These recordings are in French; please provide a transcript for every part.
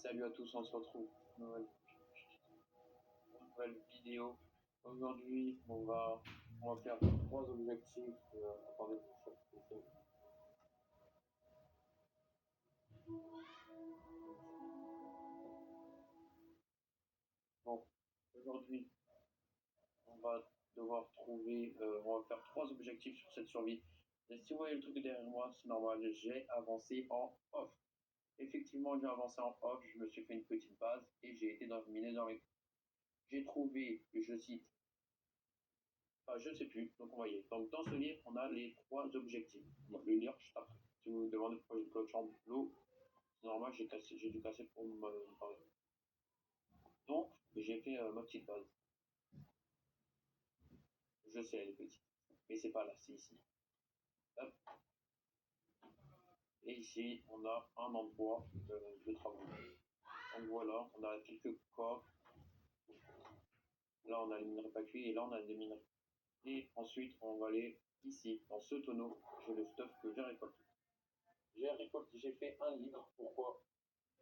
Salut à tous, on se retrouve pour une nouvelle vidéo. Aujourd'hui, on va faire trois objectifs. Attendez, bon, aujourd'hui, on va devoir trouver, on va faire trois objectifs sur cette survie. Et si vous voyez le truc derrière moi, c'est normal, j'ai avancé en off. Effectivement, j'ai avancé en off, je me suis fait une petite base et j'ai été miné dans les. J'ai trouvé, je cite, je ne sais plus, donc on va y aller. Donc dans ce livre, on a les trois objectifs. On va le lire juste après. Si vous me demandez pourquoi j'ai bloqué en l'eau, c'est normal, j'ai dû casser pour me parler. Donc, j'ai fait ma petite base. Je sais, elle est petite. Mais c'est pas là, c'est ici. Hop. Et ici, on a un endroit de travaux. Donc voilà, on a quelques coffres. Là, on a les minerais pas cuits et là, on a des minerais. Et ensuite, on va aller ici, dans ce tonneau. J'ai le stuff que j'ai récolté. J'ai fait un livre. Pourquoi?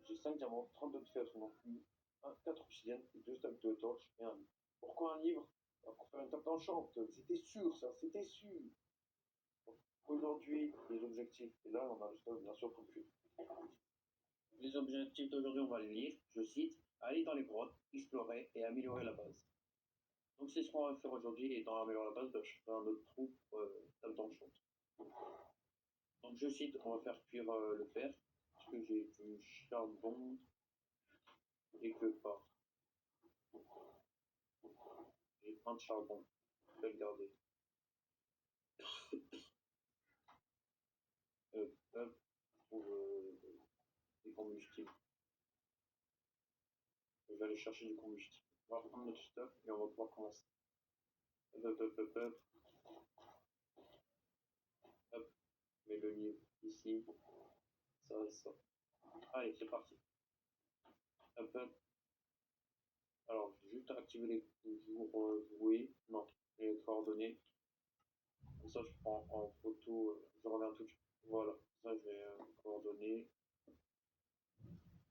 J'ai 5 diamants, 32 de fer sur mon cul, 4 obsidiennes, 2 stacks de torches et un livre. Pourquoi un livre? Pour faire une table d'enchant. C'était sûr, ça, c'était sûr. Aujourd'hui, les objectifs, et là, on a le stock, bien sûr, pour le cul. Les objectifs d'aujourd'hui, on va les lire. Je cite, aller dans les grottes, explorer et améliorer la base. Donc, c'est ce qu'on va faire aujourd'hui. Et dans améliorer la base, je ferai un autre trou table d'enchant. Donc, je cite, on va faire cuire le fer, parce que j'ai du charbon quelque part. J'ai plein de charbon. Je vais le garder. Hop, trouve des combustibles. Je vais aller chercher du combustible. On va reprendre notre stock et on va pouvoir commencer. Hop. Hop, mets le livre ici. Ça. Allez, c'est parti. Hop. Alors, juste activer les jours joués. Non, les coordonnées. Comme ça, je prends en photo. Je reviens tout de suite. Voilà, ça, je vais coordonner.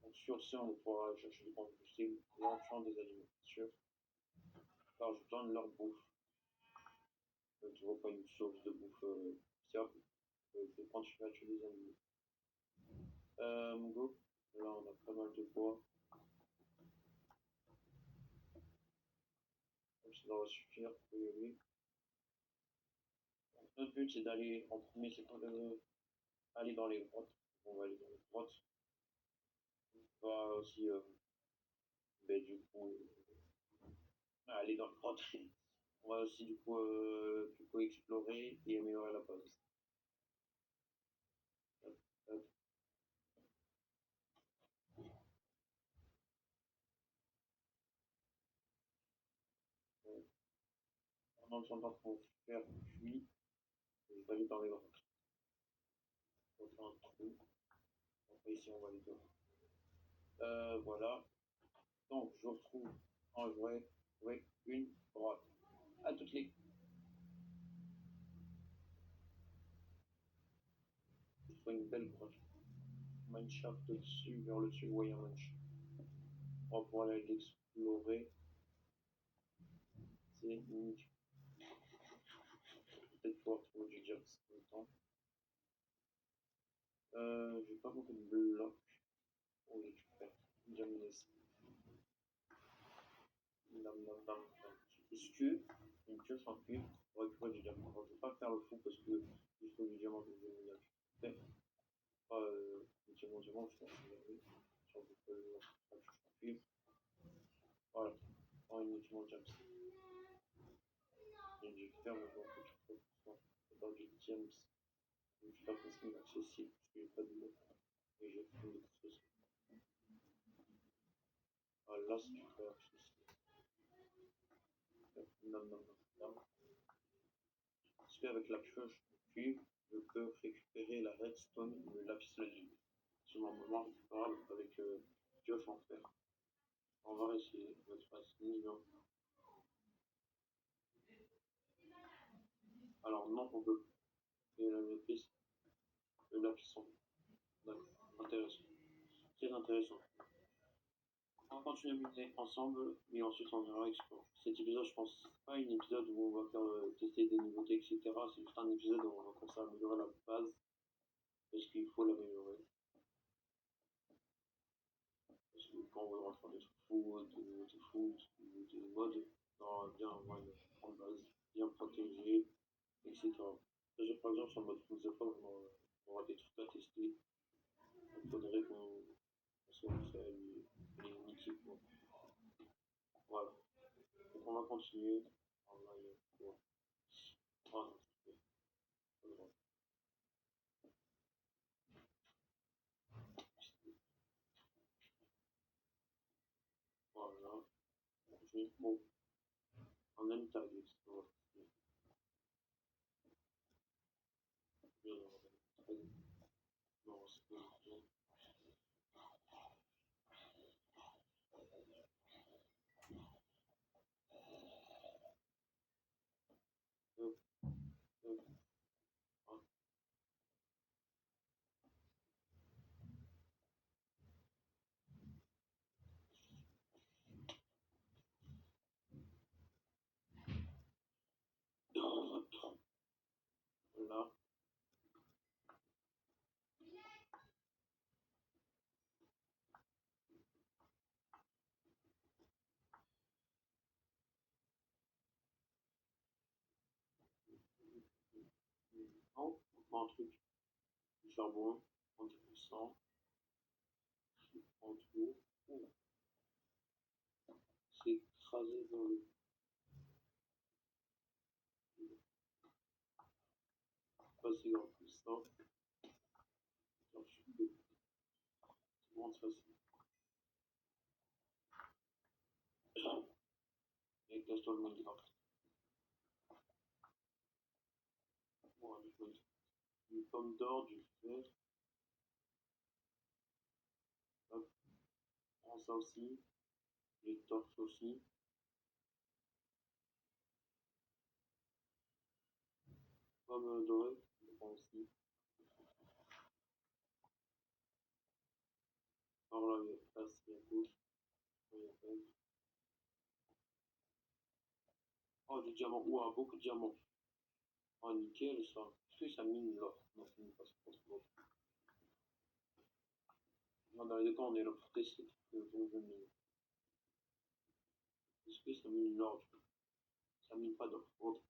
Donc, sur ce, on va pouvoir chercher du combustible en tuant des aliments, bien sûr. Alors, je donne leur bouffe. Tu vois pas une source de bouffe fiable. C'est quand tu vas tuer des animaux. Go. Là, on a pas mal de bois. Donc, ça va suffire. Oui. Donc, notre but, c'est d'aller en premier, c'est aller dans les grottes. On va aller dans les grottes. On va aussi, du coup, aller dans les grottes. On va aussi, du coup, explorer et améliorer la base. Hop. Pendant le temps qu'on faire cuit, je vais aller dans les grottes. On va faire un trou. Après, ici, on va aller dehors. Voilà. Donc, je retrouve en jouet avec une grotte. À toutes les. Je trouve une belle grotte. Mineshaft dessus, vers le dessus, vous voyez un mineshaft. On va pouvoir aller l'explorer. C'est nickel. Peut-être pouvoir trouver du diamant en même temps. J'ai pas beaucoup de blocs. On récupère. Diamines. Est-ce que une pioche en cuivre pour récupérer du diamant? Alors, je vais pas faire le fou parce que il faut du diamant que je vais récupérer. Pas le diamant, je pense que si on peut la pioche en cuivre. Voilà. Pas uniquement diamant. Et j'ai fait un jour que tu peux pas du diamant. Je ne suis pas facilement accessible parce que j'ai pas de mots. Et j'ai fait d'autres choses. Ah, là, c'est super accessible. Non. Parce qu'avec la pioche en cuivre, je peux récupérer la redstone ou le lapis lazuli. C'est normalement récupérable avec pioche en fer. On va essayer, on va se passer niveau. Alors non, on peut. Et le lapis en fer. D'accord, intéressant. Très intéressant. On va continuer à miner ensemble, mais ensuite on verra explore. Cet épisode, je pense, c'est pas un épisode où on va faire tester des nouveautés, etc. C'est juste un épisode où on va commencer à améliorer la base, parce qu'il faut l'améliorer. Parce que quand on voudra faire des trucs fous, des modes, on aura bien avoir une grande base, bien protégée, etc. Déjà, par exemple, sur le mode full the fog, on aura des trucs à tester. Il faudrait qu'on soit les mythiques. Voilà. Donc on va continuer. Voilà. Bon, on aime taguer. Non, c'est pas bien. Hop, hop, hop. Là, on prend un truc du charbon, 30%, en tout. C'est écrasé dans le. Pas si grand que ça. Alors, je suis c'est vraiment facile. Et cache-toi le Minecraft. Bon, du pomme d'or, du fer. Hop, prends ça aussi. Les torches aussi. Pomme dorée, je prends aussi. Alors là, il y a place, il y a gauche. Il y a gauche. Oh, du diamant. Ouah, beaucoup de diamants. Oh, nickel, ça. Est-ce que ça mine l'or? Non, ça mine pas, c'est pas trop. Non, dans les deux cas, on est là pour tester le bon jeu mine. Est-ce que ça mine l'or? Ça mine pas d'or. Autre.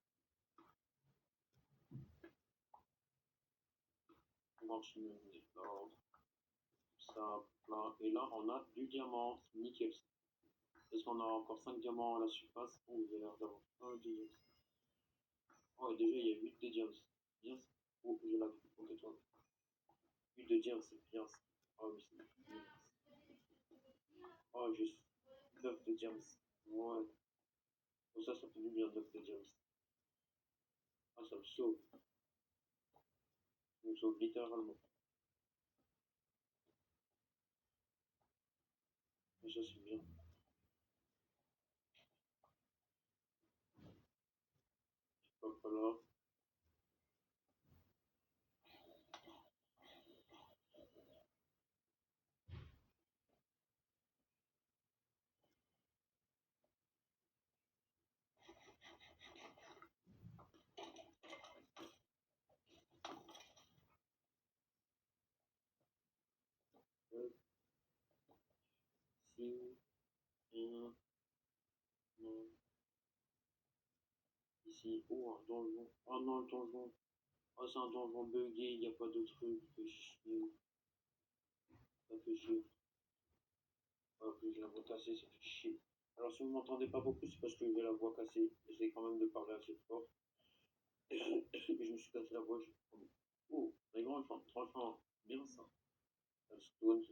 On continue à miner l'or. Ça, là. Et là, on a du diamant. C'est nickel. Est-ce qu'on a encore 5 diamants à la surface? Oh, il y a l'air d'avoir un diamant. Oh, déjà, il y a 8 de diamants. Bien. Oh, je l'ai pris pour toi. 8 de diamants, c'est bien. Ah oui, c'est bien. Oh, juste 9 de diamants. Ouais. Pour ça fait du bien 9 de diamants. Ah, ça me sauve. Ça me sauve littéralement. Et ça, c'est bien. Hop là. Hop. Si. Un. Non. Ici. Oh, un donjon. Oh non, le donjon. Oh, c'est un donjon bugué. Il n'y a pas de truc. Fait chier. Ça fait chier. Oh, puis j'ai la voix cassée. Ça fait chier. Alors, si vous m'entendez pas beaucoup, c'est parce que j'ai la voix cassée. J'essaie quand même de parler assez fort. Et je me suis cassé la voix. Oh, les grands, franchement, bien ça. Stone.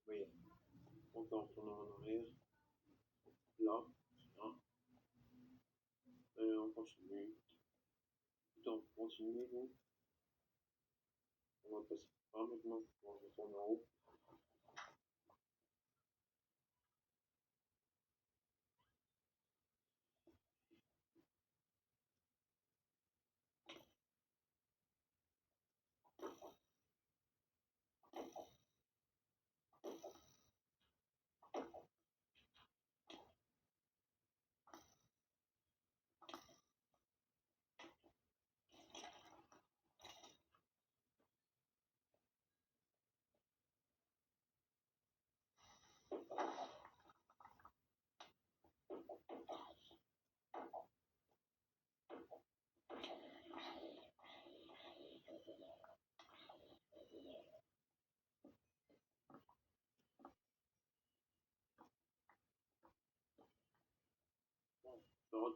Oui. On peut en retourner en arrière. Là. Hein. Et on continue. Putain, on continue, nous. On va passer par là maintenant. On retourne en haut.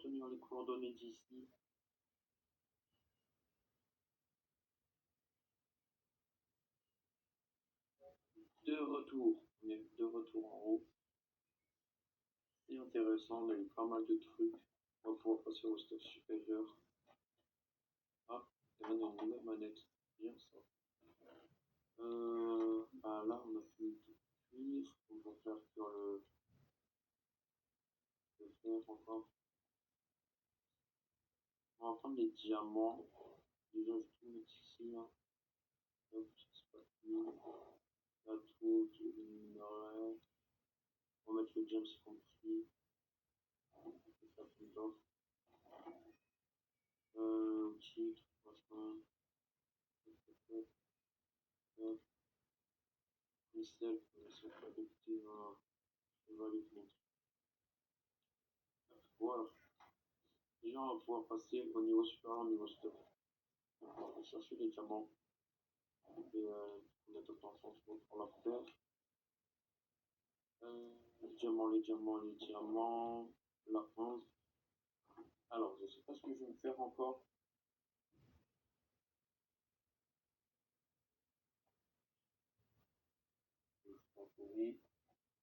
retenir les coordonnées d'ici. De retour. On est de retour en haut. C'est intéressant, on a eu pas mal de trucs. On va pouvoir passer au step supérieur. Ah, il y a une nouvelle manette. Bien ça. Bah là, on a fini de cuire. On va faire sur le fer encore. On va prendre les diamants. Déjà, je tout mettre ici. Hein. Hop, c'est pas tout. Là, tout minerai. On va mettre le James compris. On peut faire plus d'offres. Titre, machin. Mystère, c'est pas adopté. On va les montrer. Voilà. Déjà, on va pouvoir passer au niveau supérieur, au niveau stop. On va chercher les diamants. Et on a tout en sens pour la faire. Les diamants, les diamants, les diamants. La 11. Alors, je sais pas ce que je vais me faire encore.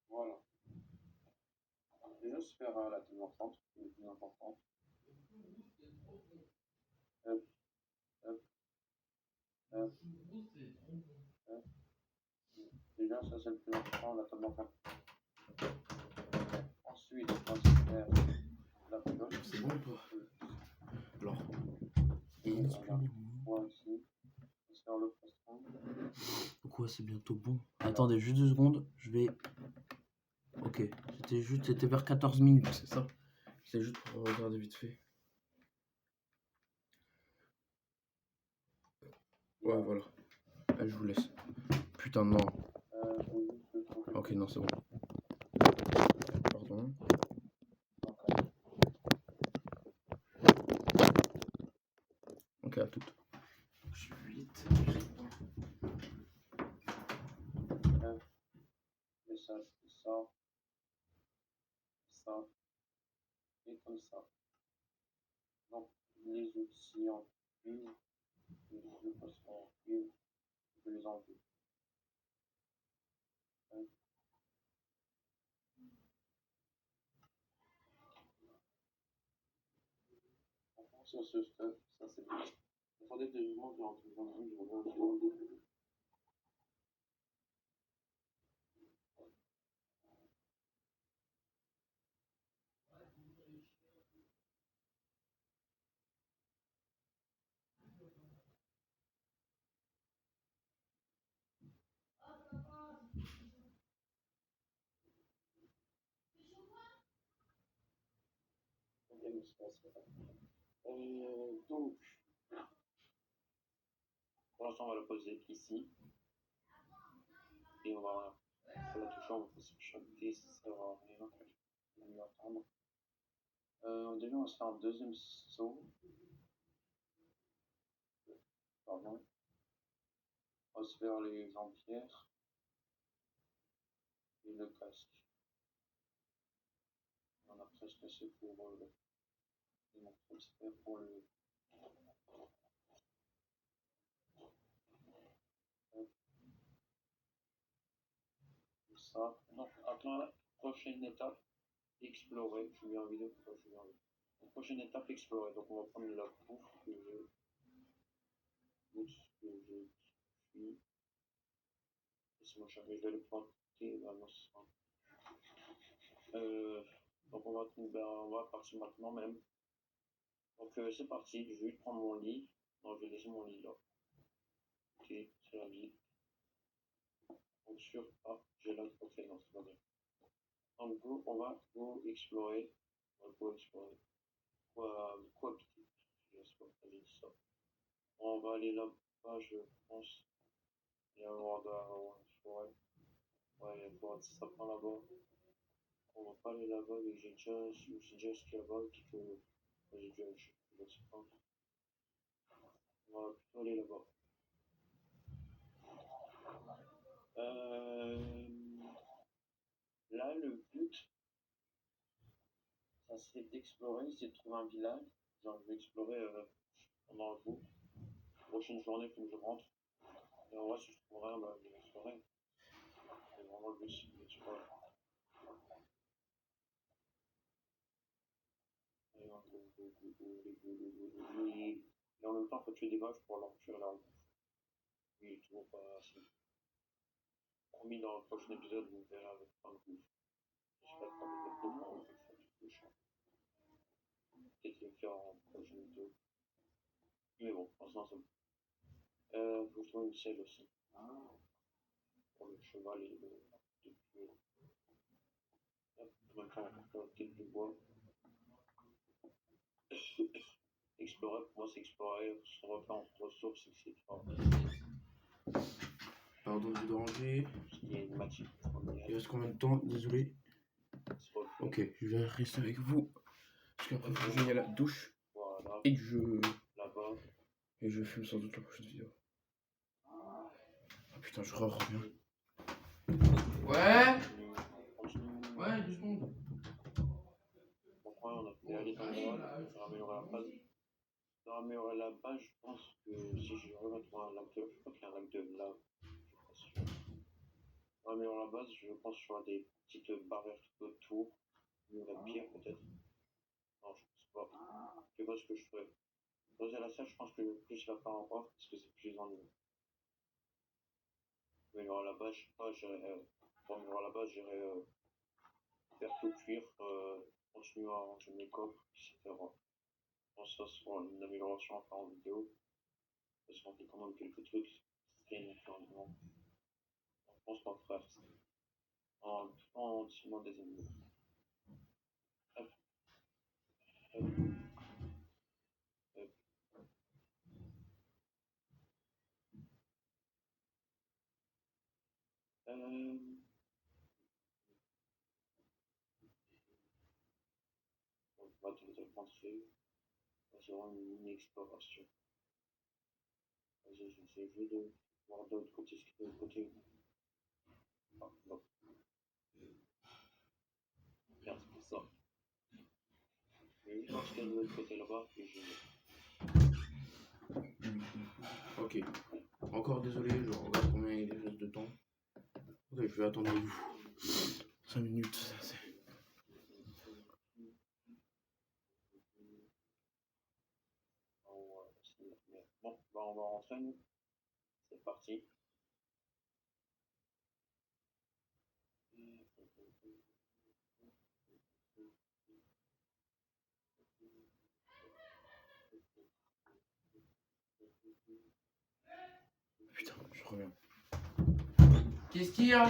Voilà. Déjà, se faire la tenue enceinte, c'est le plus important. Hop, hop, hop, hop. Déjà, ça c'est le plus important, la tenue enceinte. Ensuite, on va se faire la cloche. C'est bon ou pas? Alors, Moi aussi. On va se faire le plastron. Pourquoi c'est bientôt bon? Attendez, juste 2 secondes, je vais... Ok, c'était vers 14 minutes, c'est ça? C'est juste pour regarder vite fait. Ouais, voilà. Allez, je vous laisse. Putain, non. Ok, non, c'est bon. Pardon. Ok, à toute. Je suis vite. Ça, ça, ça, et comme ça. Donc, les outils en cuivre, le poisson en cuivre, je peux les enlever. Ça, ce stuff, ça c'est bien. Attendez 2 secondes, je rentre dans le je reviens au début. Donc, pour l'instant, on va la poser ici. Et on va la toucher, on va passer chanter, ça sert à rien. On va mieux attendre. Déjà, on va se faire un deuxième saut. Pardon. On va se faire les jambières et le casque. On a presque assez pour mon transfert pour le. Ça. Donc, attends, la prochaine étape, explorer. Je suis en vidéo, pourquoi je suis en vidéo. La prochaine étape, explorer. Donc, on va prendre la bouffe que j'ai. Ce que j'ai ici. Laisse-moi chercher, je vais le planter dans l'océan. Donc, on va partir maintenant même. Donc, c'est parti. Je vais prendre mon lit. Non, je vais laisser mon lit là. Ok, c'est la vie. Donc, sur. Ah, j'ai là. Ok, non, c'est pas bien. Donc, go, on va go explorer. On va go explorer. Quoi quitter. Je sais pas pourquoi j'ai dit ça. On va aller là-bas, je pense. Il y a un endroit une forêt. Ouais, il y a une forêt, ça prend là-bas. On va pas aller là-bas, mais j'ai déjà ce qu'il y a là-bas, qui peut. J'ai déjà, je sais pas. On va plutôt aller là-bas. Là, le but, essayer d'explorer, essayer de trouver un village. Genre, je vais explorer pendant le jour. Prochaine journée, il faut que je rentre. Et en vrai, si je trouve rien, bah, je vais explorer. C'est vraiment le but, c'est d'explorer. Et en même temps, il faut tuer des vaches pour leur tuer leur bouffe. Il est toujours pas assez. Promis, dans le prochain épisode, vous verrez avec plein de bouffe. J'espère que comme des bouffe, on va faire du chiant. Peut-être le faire en prochaine vidéo. Mais bon, pour l'instant, c'est bon. Faut que je trouve une selle aussi. Pour le cheval et le pied. Hop, en même temps, on va faire peut-être du bois. Explorer, pour moi, c'est explorer, se refaire en ressources, etc. Pardon de vous déranger. Ce qui est une matière Il première. reste combien de temps? Désolé. Se refaire. Ok, je vais rester avec vous. Parce qu'après, il faut que j'aille à la douche. Voilà, Et que je. là-bas. Et je filme sans doute la prochaine vidéo. Ah putain, je reviens. Ouais. Continue. Ouais, 2 secondes. Pourquoi on a fait aller dans le droit pour améliorer la base. Pour améliorer la base, je pense que si je remettre un lac de. Je crois qu'il y a un lac de lave. Je suis pas sûr. Pour améliorer la base, je pense qu'il y aura des petites barrières tout autour. Ou la pierre peut-être. Non, je pense pas. Je sais pas ce que je ferais. Poser la salle, je pense que plus la faire en off parce que c'est plus ennuyeux. Mais alors à la base, je sais pas, pour améliorer la base, j'irais faire tout cuire, continuer à ranger mes coffres, etc. Je pense que ça sera une amélioration à faire en vidéo. Parce qu'on fait quand même quelques trucs. C'est une amélioration. Je pense qu'on fera ça. En tirant des ennemis. Hop, hop, hop. On va tout rentrer. C'est vraiment une mini-exploration. Vas-y, j'essaie juste de voir de l'autre côté ce qu'il y a de l'autre côté. Ah, non. Merde, c'est pour ça. Je vais juste voir ce qu'il y a de l'autre côté là-bas et je vais. Ok. Encore désolé, je regarde combien il reste de temps. Ok, je vais attendre avec vous. 5 minutes, ça c'est. Bon, bah on va rentrer nous. C'est parti. Putain, je reviens. Qu'est-ce qu'il y a?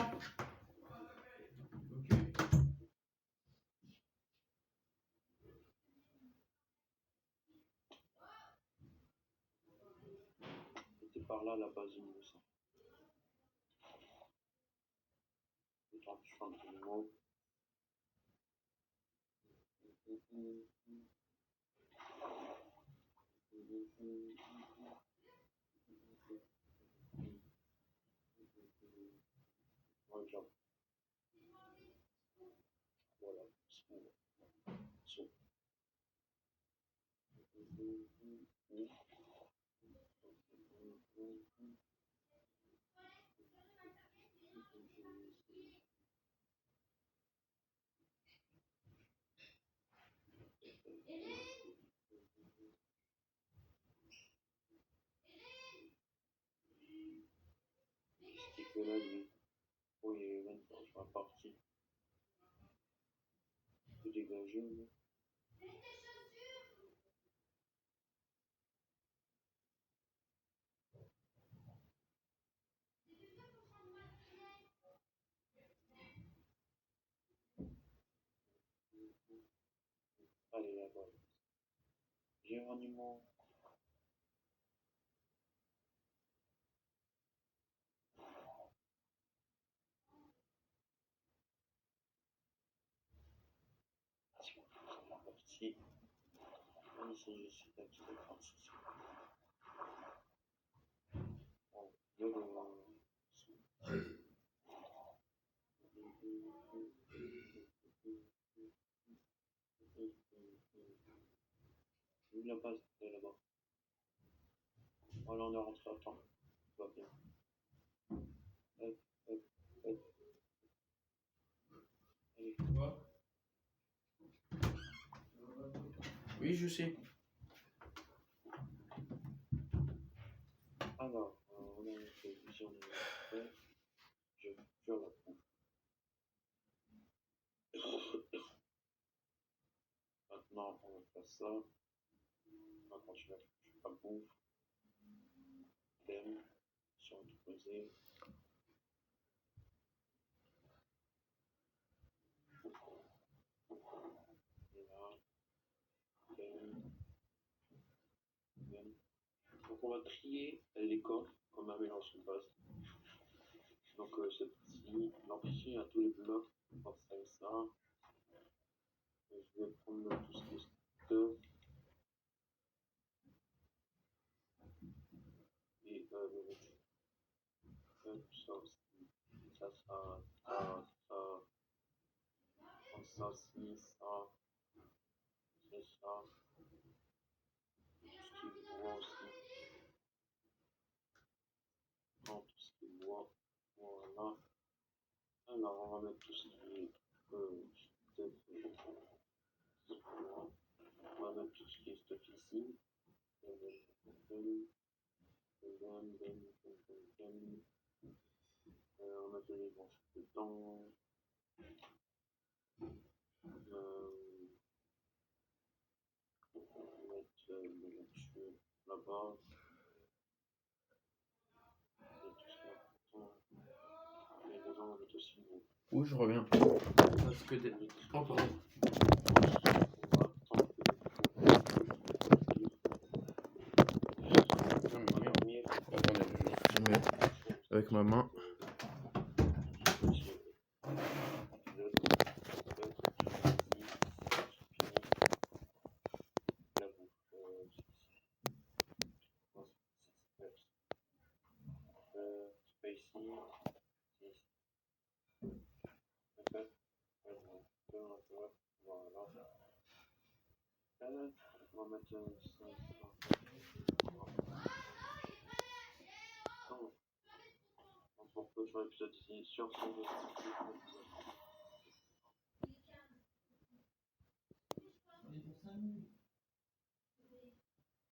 Ok. C'était par là la base du niveau 100. Autant que je fais un petit mot. Regarde. Voilà. So. Qu'est-ce qu'il fait là lui? Oh, il est même pas sur la partie. Il peut dégager lui. Allez là-bas. Géronimo. La partie. Ici, je suis là, tout est parti. Bon, Vu la base, elle est là-bas. Voilà, on est rentré à temps. Tout va bien. Hop, hop, hop. Allez. Oui, je sais. Alors, on a fait vision de fait. Je vais faire la bouffe. Maintenant, on va faire ça. On va continuer à faire la bouffe. Thème. Si on te posait. Et là. Thème. Thème. Donc, on va trier les coffres comme un mélange de base. Donc, c'est petit. Donc, ici, il y a tous les blocs. Donc, ça et ça. Et je vais prendre tout ce qui est stuff. Et ça aussi. Ça, ça aussi, ça. C'est ça. Tout ce qui est bois aussi. Tout ce qui est bois. Voilà. Alors, on va mettre tout ce qui est stuff. On va mettre tout ce qui est stuff ici. On va mettre les branches dedans. On va mettre le là-dessus, là-bas. Et dedans, on va mettre aussi le Oui, je reviens. Parce que des... Oh, pardon. Attendez, je mets avec ma main. On va mettre ça. On peut faire l'épisode ici sur son